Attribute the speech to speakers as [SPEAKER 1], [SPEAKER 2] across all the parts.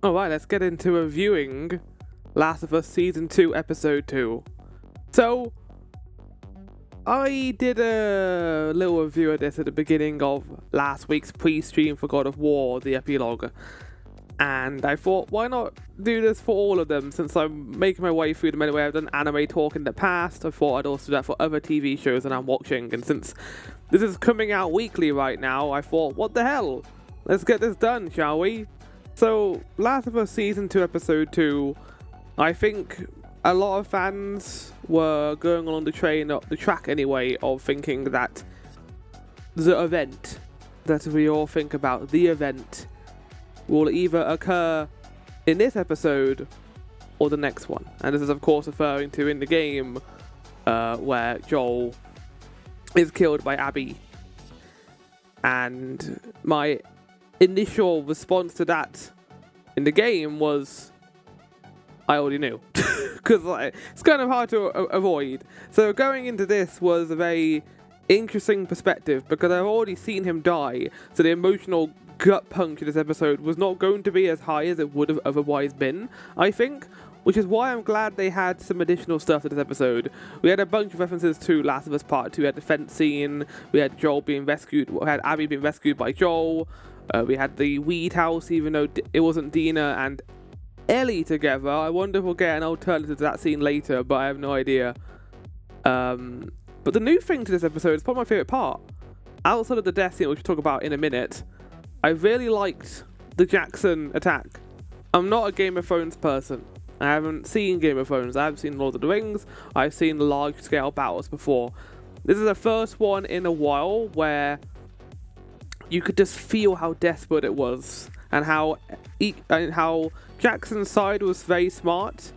[SPEAKER 1] Alright, let's get into reviewing Last of Us Season 2, Episode 2. So, I did a little review of this at the beginning of last week's pre-stream for God of War, the epilogue. And I thought, why not do this for all of them, since I'm making my way through them anyway. I've done anime talk in the past. I thought I'd also do that for other TV shows that I'm watching. And since this is coming out weekly right now, I thought, what the hell? Let's get this done, shall we? So, Last of Us Season 2, Episode 2, I think a lot of fans were going along the track anyway, of thinking that the event that we all think about, the event, will either occur in this episode or the next one. And this is of course referring to in the game where Joel is killed by Abby. And my initial response to that in the game was, I already knew, because it's kind of hard to avoid. So going into this was a very interesting perspective, because I've already seen him die, so the emotional gut punch in this episode was not going to be as high as it would have otherwise been, I think, which is why I'm glad they had some additional stuff in this episode. We had a bunch of references to Last of Us Part 2, we had the fence scene, we had Joel being rescued, we had Abby being rescued by Joel, we had the weed house, even though it wasn't Dina and Ellie together. I wonder if we'll get an alternative to that scene later, but I have no idea. But the new thing to this episode is probably my favourite part. Outside of the death scene, which we'll talk about in a minute, I really liked the Jackson attack. I'm not a Game of Thrones person. I haven't seen Game of Thrones. I haven't seen Lord of the Rings. I've seen large-scale battles before. This is the first one in a while where you could just feel how desperate it was, and how Jackson's side was very smart,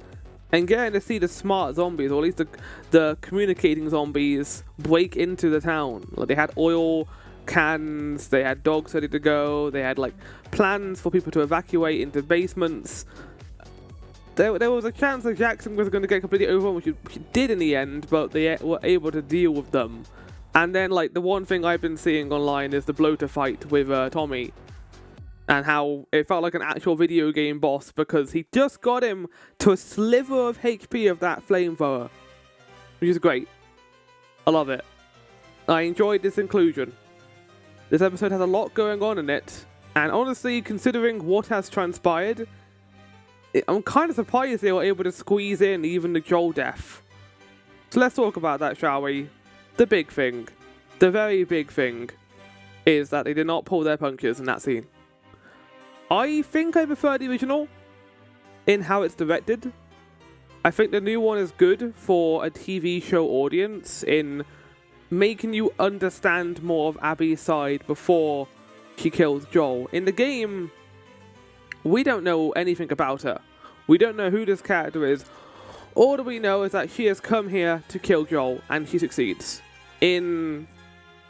[SPEAKER 1] and getting to see the smart zombies, or at least the communicating zombies, break into the town. Like, they had oil cans, they had dogs ready to go, they had like plans for people to evacuate into basements. There was a chance that Jackson was going to get completely overwhelmed, which he did in the end, but they were able to deal with them. And then, like, the one thing I've been seeing online is the bloater fight with Tommy, and how it felt like an actual video game boss, because he just got him to a sliver of HP of that flamethrower, which is great. I love it. I enjoyed this inclusion. This episode has a lot going on in it, and honestly, considering what has transpired, I'm kind of surprised they were able to squeeze in even the Joel death. So let's talk about that, shall we? The big thing, the very big thing, is that they did not pull their punches in that scene. I think I prefer the original in how it's directed. I think the new one is good for a TV show audience in making you understand more of Abby's side before she kills Joel. In the game, we don't know anything about her. We don't know who this character is. All that we know is that she has come here to kill Joel, and she succeeds. In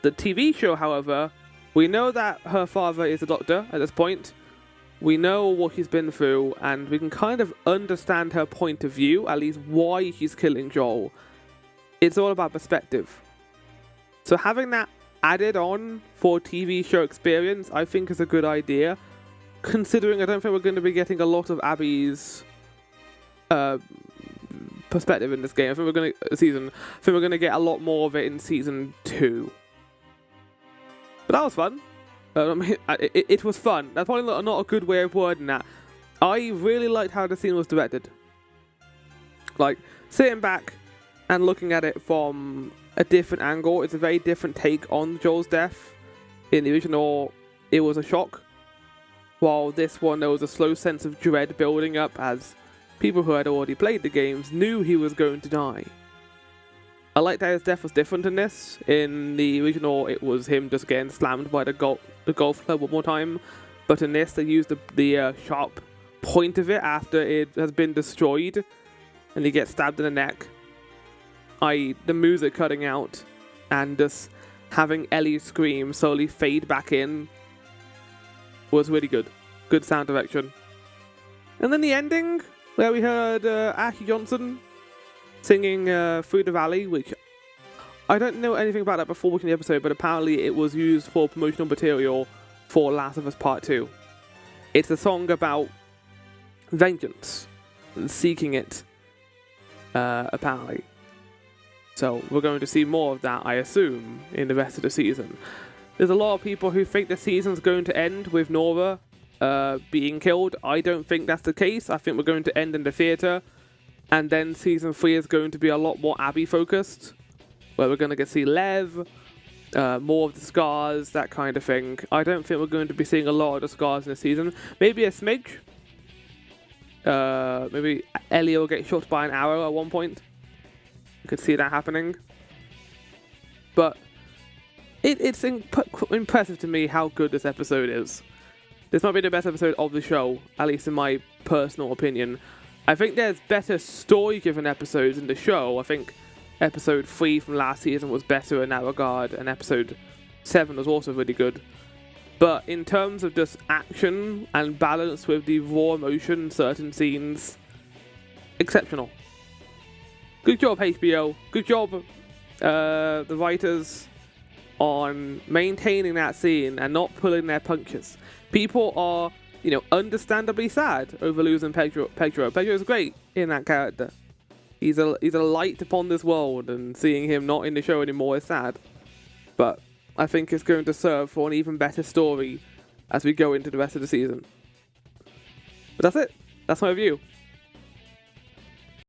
[SPEAKER 1] the TV show, however, we know that her father is a doctor at this point. We know what she's been through, and we can kind of understand her point of view, at least why she's killing Joel. It's all about perspective. So having that added on for TV show experience, I think is a good idea, considering I don't think we're going to be getting a lot of Abby's perspective in this game. I think we're going to get a lot more of it in season 2. But that was fun. It was fun. That's probably not a good way of wording that. I really liked how the scene was directed. Like, sitting back and looking at it from a different angle, it's a very different take on Joel's death. In the original, it was a shock. While this one, there was a slow sense of dread building up, as people who had already played the games knew he was going to die. I liked how his death was different in this. In the original, it was him just getting slammed by the golf club one more time. But in this, they used the sharp point of it after it has been destroyed, and he gets stabbed in the neck. The music cutting out, and just having Ellie scream slowly fade back in was really good. Good sound direction. And then the ending, where we heard Ashley Johnson singing Through the Valley, which I don't know anything about that before watching the episode, but apparently it was used for promotional material for Last of Us Part 2. It's a song about vengeance, and seeking it, apparently. So we're going to see more of that, I assume, in the rest of the season. There's a lot of people who think the season's going to end with Nora being killed. I don't think that's the case. I think we're going to end in the theatre, and then season 3 is going to be a lot more Abby focused, where we're going to get to see Lev, more of the scars, that kind of thing. I don't think we're going to be seeing a lot of the scars in the season. Maybe a smidge. Maybe Ellie will get shot by an arrow at one point. You could see that happening. But it's impressive to me how good this episode is. This might be the best episode of the show, at least in my personal opinion. I think there's better story-driven episodes in the show. I think episode 3 from last season was better in that regard, and episode 7 was also really good. But in terms of just action and balance with the raw emotion in certain scenes, exceptional. Good job, HBO. Good job, the writers, on maintaining that scene and not pulling their punches. People are, understandably sad over losing Pedro. Pedro's great in that character. He's a light upon this world, and seeing him not in the show anymore is sad. But I think it's going to serve for an even better story as we go into the rest of the season. But that's it. That's my review.